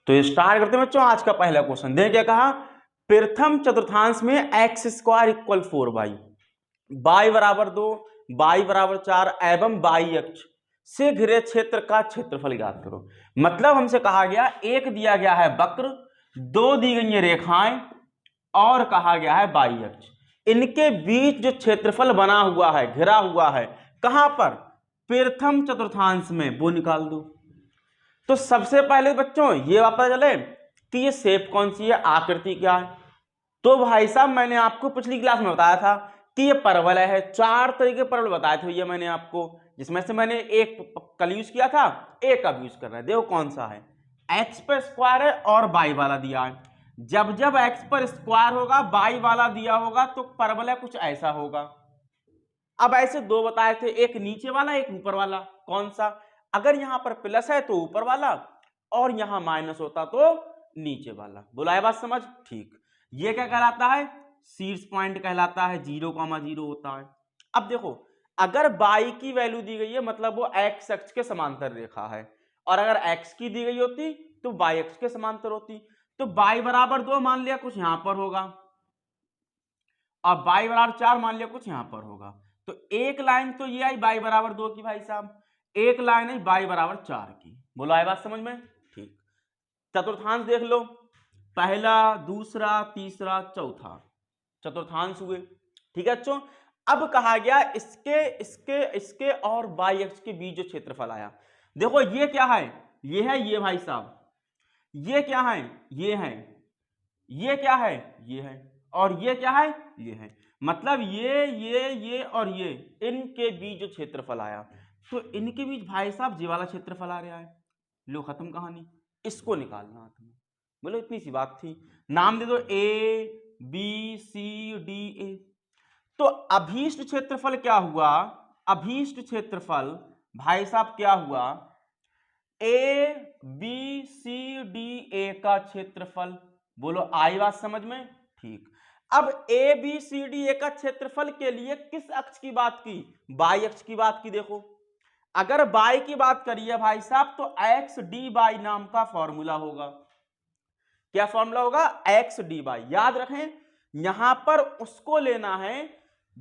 तो स्टार्ट करते हैं बच्चों आज का पहला क्वेश्चन। देख क्या कहा, प्रथम चतुर्थांश में x square equal 4y, y बराबर 2, y बराबर 4 एवं y अक्ष से घिरे क्षेत्र का क्षेत्रफल ज्ञात करो। मतलब हमसे कहा गया एक दिया गया है वक्र, दो दी गई है रेखाएं और कहा गया है y अक्ष, इनके बीच जो क्षेत्रफल बना हुआ है, घिरा हुआ है, कहां पर, प्रथम चतुर्थांश में, वो निकाल दो। तो सबसे पहले बच्चों ये पता चले कि ये शेप कौन सी है, आकृति क्या है। तो भाई साहब मैंने आपको पिछली क्लास में बताया था कि ये परवलय है। 4 तरीके के परवल बताए थे ये मैंने आपको, जिसमें से मैंने एक कल यूज किया था, एक अब यूज कर रहे हैं। देखो कौन सा है, एक्स पर स्क्वायर है और बाई वाला दिया है। जब जब एक्स पर स्क्वायर होगा, बाई वाला दिया होगा, तो परवलय कुछ ऐसा होगा। अब ऐसे दो बताए थे, एक नीचे वाला एक ऊपर वाला। कौन सा, अगर यहां पर प्लस है तो ऊपर वाला और यहां माइनस होता तो नीचे वाला। बोला है बात समझ, ठीक। ये क्या कहलाता है, शीर्ष पॉइंट कहलाता है, 0,0 होता है। अब देखो अगर बाई की वैल्यू दी गई है मतलब वो एक्स अक्ष के समांतर रेखा है, और अगर एक्स की दी गई होती तो बाई अक्ष के समांतर होती। तो बाई बराबर 2 मान लिया कुछ यहां पर होगा, और बाई बराबर 4 मान लिया कुछ यहां पर होगा। तो एक लाइन तो ये आई बाई बराबर 2 की भाई साहब, एक लाइन आई बाई बराबर 4 की। बोलो आए बात समझ में, ठीक। चतुर्थांश देख लो, पहला, दूसरा, तीसरा, चौथा चतुर्थांश हुए, ठीक है बच्चों। अब कहा गया इसके इसके इसके और बाई अक्ष के बीच जो क्षेत्रफल आया, देखो ये क्या है, ये है ये भाई साहब, ये क्या है, ये है, ये क्या है, ये है, और ये क्या है, ये है। मतलब ये और ये, इनके बीच जो क्षेत्रफल आया, तो इनके बीच भाई साहब जी वाला क्षेत्रफल आ रहा है। लो खत्म कहानी, इसको निकालना हाथ में। बोलो इतनी सी बात थी। नाम दे दो A B C D A. तो अभीष्ट क्षेत्रफल क्या हुआ, अभीष्ट क्षेत्रफल भाई साहब क्या हुआ, A B C D A का क्षेत्रफल। बोलो आई बात समझ में, ठीक। अब A B C D A का क्षेत्रफल के लिए किस अक्ष की बात की, बाई अक्ष की बात की। देखो अगर बाई की बात करिए भाई साहब तो एक्स डी बाई नाम का फॉर्मूला होगा। क्या फॉर्मूला होगा, एक्स डी बाई। याद रखें यहां पर उसको लेना है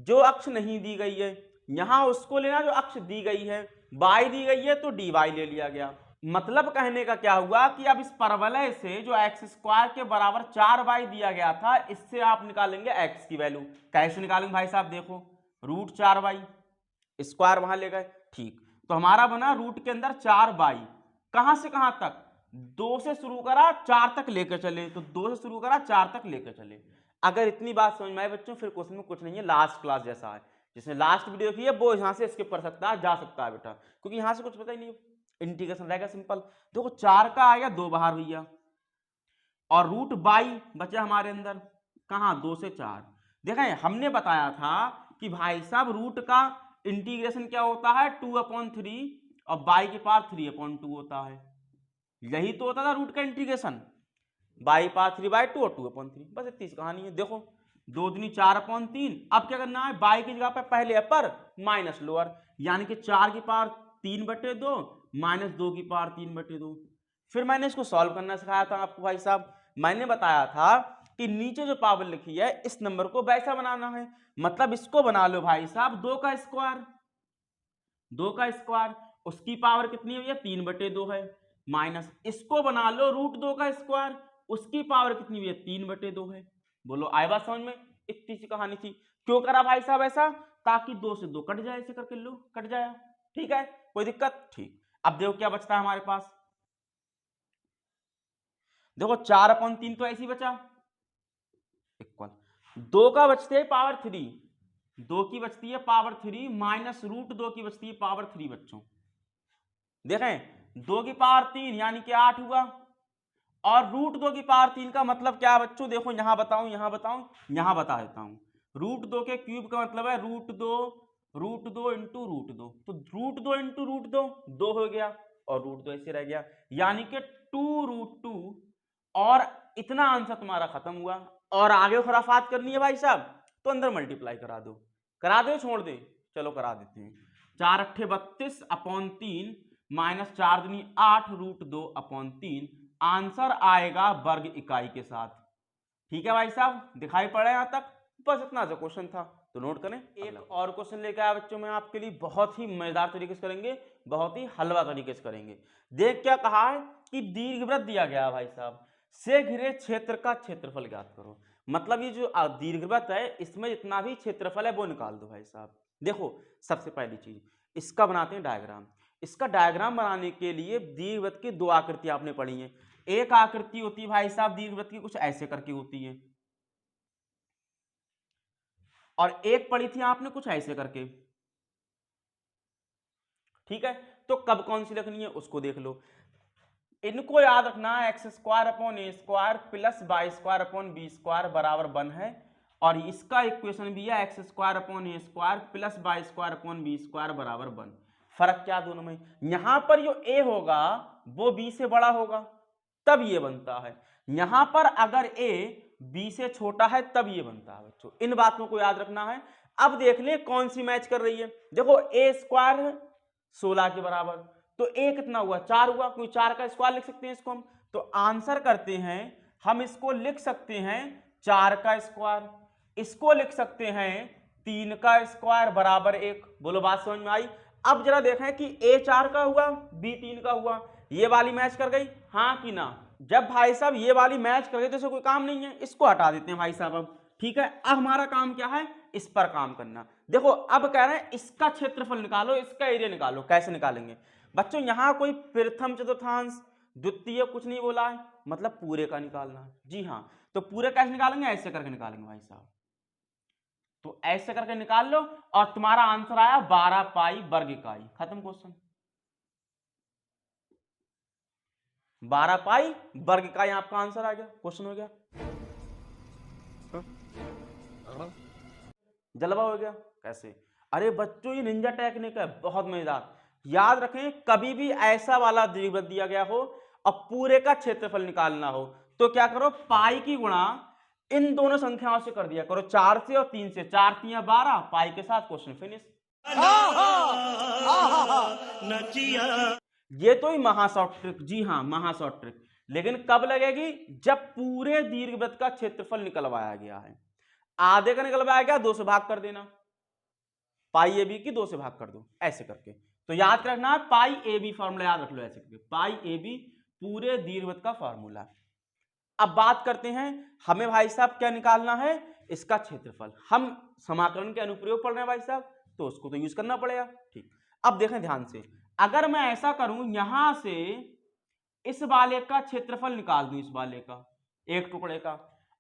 जो अक्ष नहीं दी गई है, यहां उसको लेना जो अक्ष दी गई है। बाई दी गई है तो डी बाई ले लिया गया। मतलब कहने का क्या हुआ कि अब इस परवलय से जो एक्स स्क्वायर के बराबर 4y दिया गया था, इससे आप निकालेंगे एक्स की वैल्यू। कैसे निकालेंगे भाई साहब, देखो √4y, स्क्वायर वहां ले गए, ठीक। तो हमारा बना रूट के अंदर 4y, कहां से कहां तक, 2 से शुरू करा 4 तक लेकर चले, तो 2 से शुरू करा 4 तक लेकर चले। अगर इतनी बात समझ में आए बच्चों, फिर क्वेश्चन में कुछ नहीं है, लास्ट क्लास जैसा है। जिसने लास्ट वीडियो की है वो यहां से स्किप कर सकता है, जा सकता है बेटा, क्योंकि यहां से कुछ पता ही नहीं, इंटीग्रेशन रहेगा सिंपल। देखो 4 का आएगा 2 बाहर भैया, और रूट बाई बचा हमारे अंदर, कहां, 2 से 4। देखें हमने बताया था कि भाई साहब रूट का इंटीग्रेशन क्या होता है, 2/3, और बाई के पावर 3/2 होता है। यही तो होता था रूट का इंटीग्रेशन, बाई पावर 3/2 और 2/3, बस इतनी सी कहानी है। देखो 2 दूनी 4/3। अब क्या करना है, बाई की जगह पर पहले अपर माइनस लोअर, यानी कि 4 की पावर 3/2 माइनस 2 की पावर 3/2। फिर मैंने इसको सॉल्व करना सिखाया था आपको भाई साहब। मैंने बताया था कि नीचे जो पावर लिखी है इस नंबर को वैसा बनाना है। मतलब इसको बना लो भाई साहब 2 का स्क्वायर, 2 का स्क्वायर, उसकी पावर कितनी हुई है, 3/2 है, माइनस इसको बना लो √2 का स्क्वायर, उसकी पावर कितनी हुई है, 3/2 है। बोलो आए बात समझ में, इतनी सी कहानी थी। क्यों करा भाई साहब ऐसा, ताकि 2 से 2 कट जाए, ऐसे करके लो कट जाए, ठीक है, कोई दिक्कत, ठीक। अब देखो क्या बचता है हमारे पास, देखो 4/3 तो ऐसी बचा, इक्वल 2 का बचते है पावर 3, 2 की बचती है पावर 3 माइनस √2 की बचती है पावर 3 बच्चों। देखें 2 की पावर 3 यानी कि 8 हुआ, और √2 की पावर 3 का मतलब क्या है बच्चों, देखो यहां बताऊं यहां बताऊं यहां बता देता हूं। √2 के क्यूब का मतलब है √2 इंटू √2, तो √2 इंटू √2 2 हो गया, और √2 ऐसे रह गया, यानी कि 2√2। और इतना आंसर तुम्हारा खत्म हुआ। और आगे खुराफात करनी है भाई साहब तो अंदर मल्टीप्लाई करा दो, करा दो छोड़ दे, चलो करा देते हैं। 4 × 8 = 32/3 माइनस 4 दूनी 8 √2/3, आंसर आएगा वर्ग इकाई के साथ। ठीक है भाई साहब, दिखाई पड़ा यहां तक? बस इतना सा क्वेश्चन था, तो नोट करें। एक और क्वेश्चन लेकर आया बच्चों में आपके लिए, बहुत ही मजेदार तरीके से करेंगे, बहुत ही हलवा तरीके से करेंगे। देख क्या कहा है कि दीर्घवृत्त दिया गया भाई साहब, से घिरे क्षेत्र का क्षेत्रफल ज्ञात करो। मतलब ये जो दीर्घवृत्त है इसमें जितना भी क्षेत्रफल है वो निकाल दो भाई साहब। देखो सबसे पहली चीज इसका बनाते हैं डायग्राम। इसका डायग्राम बनाने के लिए दीर्घवृत्त की दो आकृतियां आपने पढ़ी हैं। एक आकृति होती है भाई साहब दीर्घवृत्त की कुछ ऐसे करके होती है, और एक पढ़ी थी आपने कुछ ऐसे करके। ठीक है, तो कब कौन सी रखनी है उसको देख लो। इनको याद रखना, x square upon a square plus y square upon b square बराबर 1 है, और इसका इक्वेशन भी है x square upon a square plus y square upon b square बराबर 1। फर्क क्या दोनों में, यहां पर जो ए होगा वो बी से बड़ा होगा तब ये बनता है, यहां पर अगर ए बी से छोटा है तब ये बनता है बच्चों। इन बातों को याद रखना है। अब देख ले कौन सी मैच कर रही है। देखो ए स्क्वायर है 16 के बराबर, तो ए कितना हुआ 4 हुआ, कोई 4 का स्क्वायर लिख सकते हैं इसको हम। तो आंसर करते हैं हम, इसको लिख सकते हैं 4 का स्क्वायर, इसको लिख सकते हैं 3 का स्क्वायर बराबर 1। बोलो बात समझ में आई? अब जरा देखें कि ए 4 का हुआ बी 3 का हुआ, ये वाली मैच कर गई हाँ कि ना? जब भाई साहब ये वाली मैच कर गई तो इसे कोई काम नहीं है, इसको हटा देते हैं भाई साहब अब। ठीक है, अब हमारा काम क्या है, इस पर काम करना। देखो अब कह रहे हैं इसका क्षेत्रफल निकालो, इसका एरिया निकालो। कैसे निकालेंगे बच्चों? यहां कोई प्रथम चतुर्थांश द्वितीय कुछ नहीं बोला है, मतलब पूरे का निकालना है। जी हाँ, तो पूरे कैसे निकालेंगे? ऐसे करके निकालेंगे भाई साहब। तो ऐसे करके निकाल लो और तुम्हारा आंसर आया 12 पाई वर्ग इकाई। खत्म क्वेश्चन। 12 पाई वर्ग इकाई आपका आंसर आ गया, क्वेश्चन हो गया। जलवा हो गया कैसे? अरे बच्चों ये निंजा टेक्निक है, बहुत मजेदार। याद रखें कभी भी ऐसा वाला दीर्घवृत्त दिया गया हो और पूरे का क्षेत्रफल निकालना हो तो क्या करो, पाई की गुणा इन दोनों संख्याओं से कर दिया करो, 4 से और 3 से। 4 3 12 पाई के साथ क्वेश्चन फिनिश। ये तो ही महा शॉर्ट ट्रिक। जी हाँ, महा शॉर्ट ट्रिक। लेकिन कब लगेगी? जब पूरे दीर्घवृत्त का क्षेत्रफल निकलवाया गया है। आधे का निकलवाया गया 2 से भाग कर देना, पाई ए बी की 2 से भाग कर दो, ऐसे करके। तो याद रखना पाई ए बी फॉर्मूला याद रख लो ऐसे करके, पाई ए बी पूरे दीर्घवृत्त का फॉर्मूला। अब बात करते हैं हमें भाई साहब क्या निकालना है, इसका क्षेत्रफल। हम समाकलन के अनुप्रयोग पढ़ रहे हैं भाई साहब, तो उसको तो यूज करना पड़ेगा। ठीक, अब देखें ध्यान से, अगर मैं ऐसा करूं यहां से इस वाले का क्षेत्रफल निकाल दूं, इस वाले का एक टुकड़े का,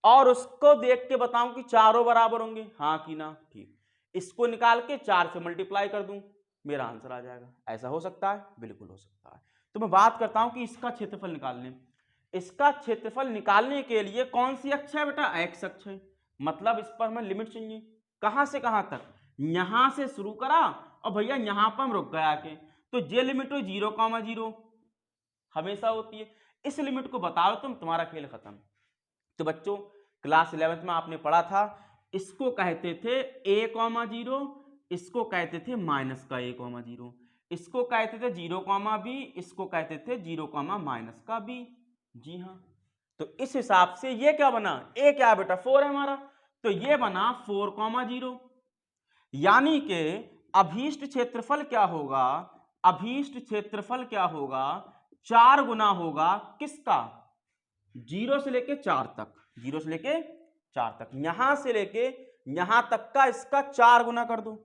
और उसको देख के बताऊं कि चारों बराबर होंगे हाँ कि ना? ठीक, इसको निकाल के 4 से मल्टीप्लाई कर दूं, मेरा आंसर आ जाएगा। ऐसा हो सकता है? बिल्कुल हो सकता है। तो मैं बात करता हूं कि इसका क्षेत्रफल निकालने, इसका क्षेत्रफल निकालने के लिए कौन सी अक्ष है बेटा? एक्स अक्ष है। मतलब इस पर हमें लिमिट चाहिए, कहां से कहां तक? यहां से शुरू करा और भैया यहां पर हम रुक गए आके, तो ये लिमिट हुई 0,0 हमेशा होती है। इस लिमिट को बताओ तुम, तुम्हारा खेल खत्म। तो बच्चों क्लास 11th में आपने पढ़ा था, इसको कहते थे a,0, इसको कहते थे माइनस का a,0, इसको कहते थे 0,b, इसको कहते थे 0, माइनस का b। जी हाँ, तो इस हिसाब से ये क्या बना, a क्या बेटा 4 है हमारा, तो ये बना 4,0। यानी कि अभीष्ट क्षेत्रफल क्या होगा? अभीष्ट क्षेत्रफल क्या होगा? 4 गुना होगा किसका? 0 से लेके 4 तक, 0 से लेके 4 तक, यहां से लेके यहां तक का इसका 4 गुना कर दो।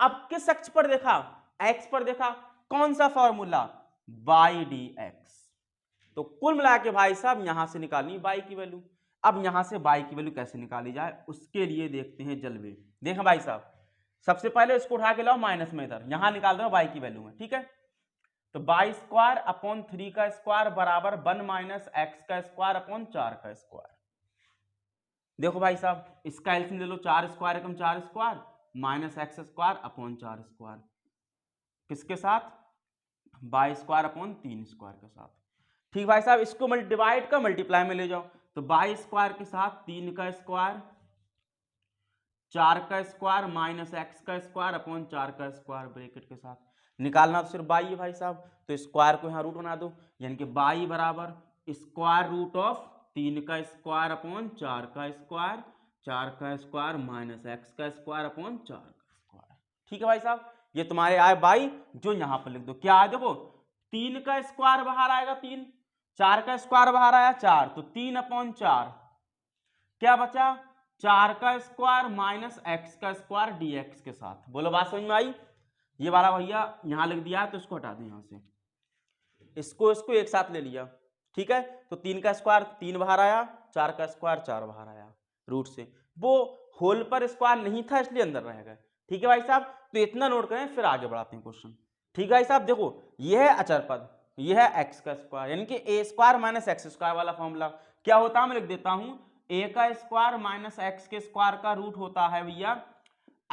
अब किस अक्ष पर देखा? एक्स पर देखा। कौन सा फॉर्मूला? By D x. तो कुल मिला के भाई साहब यहां से निकालनी बाई की वैल्यू। अब यहां से बाई की वैल्यू कैसे निकाली जाए उसके लिए देखते हैं जलवे। देखा भाई साहब, सबसे पहले इसको उठा के लाओ माइनस में, इधर यहां निकाल रहे हो बाई की वैल्यू में। ठीक है, तो बाई स्क्वायर अपॉन 3 का स्क्वायर बराबर 1 माइनस एक्स का स्क्वायर अपॉन 4 का स्क्वायर। देखो भाई साहब इसका एलसीएम ले लो, 4 स्क्वायर एकम 4 square minus x square upon 4 square, किसके साथ? बाई स्क्वायर अपॉन 3 स्क्वायर के साथ। ठीक भाई साहब, इसको डिवाइड का मल्टीप्लाई में ले जाओ, तो बाई स्क्वायर के साथ 3 का स्क्वायर, 4 का स्क्वायर माइनस एक्स का स्क्वायर अपॉन 4 का स्क्वायर ब्रैकेट के साथ। निकालना तो सिर्फ बाई है भाई साहब, तो स्क्वायर को यहाँ रूट बना दो, यानी कि बाई बराबर स्क्वायर रूट ऑफ 3 का स्क्वायर अपॉन 4 का स्क्वायर, 4 का स्क्वायर माइनस एक्स का स्क्वायर अपॉन 4 का स्क्वायर। ठीक है भाई साहब, ये तुम्हारे आए बाई, जो यहां पर लिख दो क्या है, देखो 3 का स्क्वायर बाहर आएगा 3, 4 का स्क्वायर बाहर आया 4, तो 3 अपॉन 4 क्या बचा, 4 का स्क्वायर माइनस एक्स का स्क्वायर डीएक्स के साथ। बोलो बात समझ में आई। ये वाला भैया यहां लिख दिया तो इसको हटा दें यहां से, इसको एक साथ ले लिया। ठीक है, तो 3 का स्क्वायर 3 बाहर आया, 4 का स्क्वायर 4 बाहर आया रूट से, वो होल पर स्क्वायर नहीं था इसलिए अंदर रहेगा। ठीक है भाई साहब, तो इतना नोट करें, फिर आगे बढ़ाते हैं क्वेश्चन। ठीक है भाई साहब, देखो यह है अचर पद, यह है एक्स का स्क्वायर, यानी कि a square minus x square वाला फॉर्मूला क्या होता है, मैं लिख देता हूं, ए का स्क्वायर माइनस एक्स के स्क्वायर का रूट होता है भैया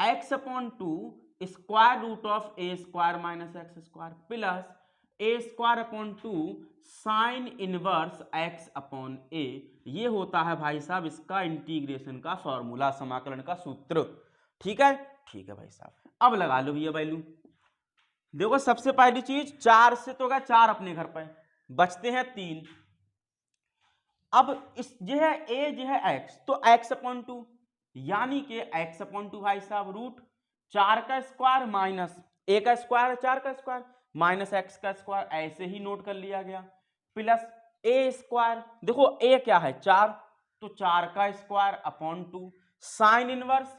x upon 2 square root of a square minus x square plus a square upon 2 sine inverse x upon a. ये होता है भाई साहब इसका इंटीग्रेशन का फॉर्मूला, समाकलन का सूत्र। ठीक है, ठीक है भाई साहब, अब लगा लो भैया वैल्यू। देखो सबसे पहली चीज 4 से तो गया 4 अपने घर पे, बचते हैं 3। अब इस ये है ए, ये है एक्स, तो एक्स अपॉन 2 यानी कि एक्स अपॉन 2 भाई साहब रूट 4 का स्क्वायर माइनस ए का स्क्वायर 4 का स्क्वायर माइनस एक्स का स्क्वायर, ऐसे ही नोट कर लिया गया, प्लस ए स्क्वायर, देखो ए क्या है 4, तो 4 का square upon 2 sine inverse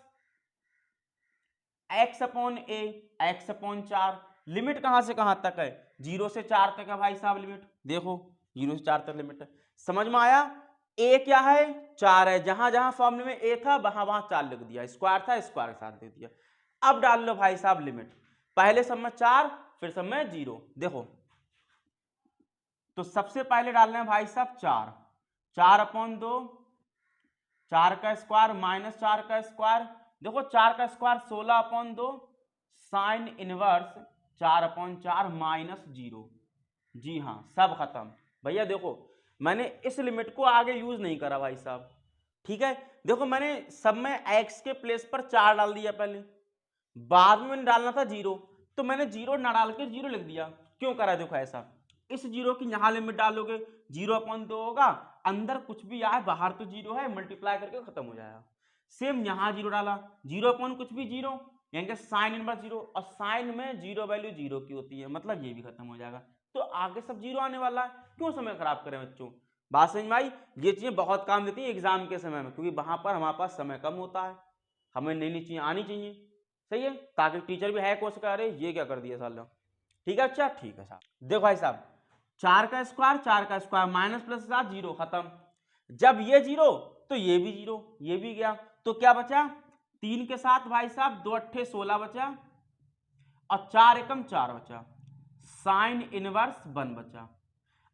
x upon a, x upon 4, limit कहां से कहां तक है, 0 से 4 तक है भाई साहब लिमिट, देखो 0 से 4 तक लिमिट है। समझ में आया, ए क्या है 4 है, जहां जहां फॉर्मूले में ए था वहां वहां 4 लिख दिया, स्क्वायर था स्क्वायर के साथ दे दिया। अब डाल लो भाई साहब लिमिट, पहले सब में 4 फिर सब में 0, देखो तो सबसे पहले डालना है भाई साहब 4, 4 अपॉन 2, 4 का स्क्वायर माइनस 4 का स्क्वायर, देखो 4 का square 16 upon 2 sine inverse 4 upon 4 minus 0। जी हाँ, सब खत्म भैया। देखो मैंने इस लिमिट को आगे यूज नहीं करा भाई साहब। ठीक है, देखो मैंने सब में एक्स के प्लेस पर 4 डाल दिया पहले, बाद में मैंने डालना था 0, तो मैंने 0 ना डाल के 0 लिख दिया। क्यों करा, देखो ऐसा, इस 0 की यहां लिमिट डालोगे 0 अपॉन 2 होगा, अंदर कुछ भी आए बाहर तो 0 है, मल्टीप्लाई करके खत्म हो जाएगा। सेम यहां 0 डाला, 0 अपॉन कुछ भी 0, यानी कि साइन इनवर्स 0, और साइन में 0 वैल्यू 0 की होती है, मतलब ये भी खत्म हो जाएगा, तो आगे सब 0 आने वाला है। क्यों समय खराब करें बच्चों, बात समझ में आई। ये चीजें बहुत काम देती है एग्जाम के समय में, क्योंकि वहां पर हमारे पास समय कम होता है, हमें नई नई चीजें आनी चाहिए, सही है, ताकि टीचर भी है कोशिश करे ये क्या कर दिया साला। ठीक है, अच्छा ठीक है साहब। देखो भाई साहब 4 का स्क्वायर माइनस प्लस 0 खत्म, जब ये 0 तो ये भी 0, ये भी गया, तो क्या बचा 3 के साथ भाई साहब 2 अट्ठे 16 बचा, और 4 एकम 4 बचा, साइन इनवर्स 1 बचा।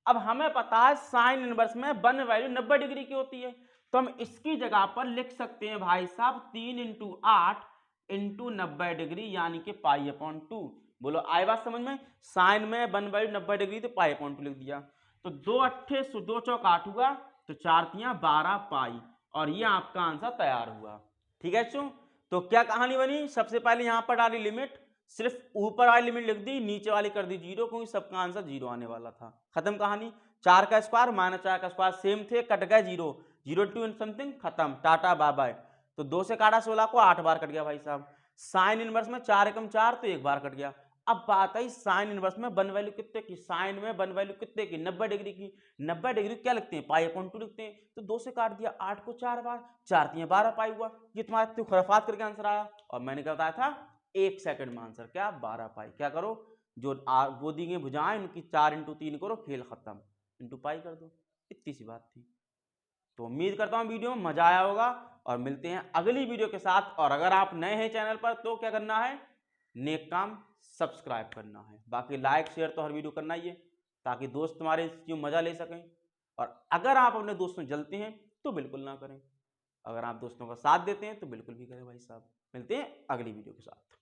अब हमें पता है साइन इनवर्स में 1 वैल्यू 90 डिग्री की होती है, तो हम इसकी जगह पर लिख सकते हैं भाई साहब 3 × 8 × 90 डिग्री, यानी कि पाई अपॉन 2। बोलो आए बात समझ में, साइन में 1 वैल्यू 90 डिग्री तो पाई अपॉन 2 लिख दिया, तो 2 अट्ठे 2 चौक 8 हुआ, तो 4 तियां 12 पाई, और ये आपका आंसर तैयार हुआ। ठीक है बच्चों, तो क्या कहानी बनी, सबसे पहले यहां पर डाली लिमिट, सिर्फ ऊपर वाली लिमिट लिख दी, नीचे वाली कर दी 0, क्योंकि सबका आंसर 0 आने वाला था। खत्म कहानी, 4 का स्क्वायर माइनस 4 का स्क्वायर सेम थे, कट गए 0, 0 टू समथिंग खत्म, टाटा बाय बाय। तो 2 से काटा 16 को 8 बार कट गया भाई साहब। साइन इनवर्स में 4 एकम 4 तो 1 बार कट गया। अब बात आई साइन इनवर्स में 1 वैल्यू कितने की, साइन में 1 वैल्यू कितने की 90 डिग्री की। 90 डिग्री क्या लिखते हैं, पाई अपॉन 2 लिखते हैं, तो 2 से काट दिया 8 को 4 बार, 4 तियां 12 पाई हुआ। ये तुम्हारा तो खुराफात करके आंसर आया, और मैंने क्या बताया था 1 सेकंड में आंसर क्या 12 पाई। क्या करो, जो वो दी गई भुजाएं उनकी 4 × 3 करो, खेल खत्म, इंटू पाई कर दो, इतनी सी बात थी। तो उम्मीद करता हूं वीडियो में मजा आया होगा, और मिलते हैं अगली वीडियो के साथ। और अगर आप नए हैं चैनल पर तो क्या करना है, नेक काम सब्सक्राइब करना है, बाकी लाइक शेयर तो हर वीडियो करना ही है, ताकि दोस्त तुम्हारे इस चीज मजा ले सकें। और अगर आप अपने दोस्तों में जलते हैं तो बिल्कुल ना करें, अगर आप दोस्तों का साथ देते हैं तो बिल्कुल भी करें भाई साहब। मिलते हैं अगली वीडियो के साथ।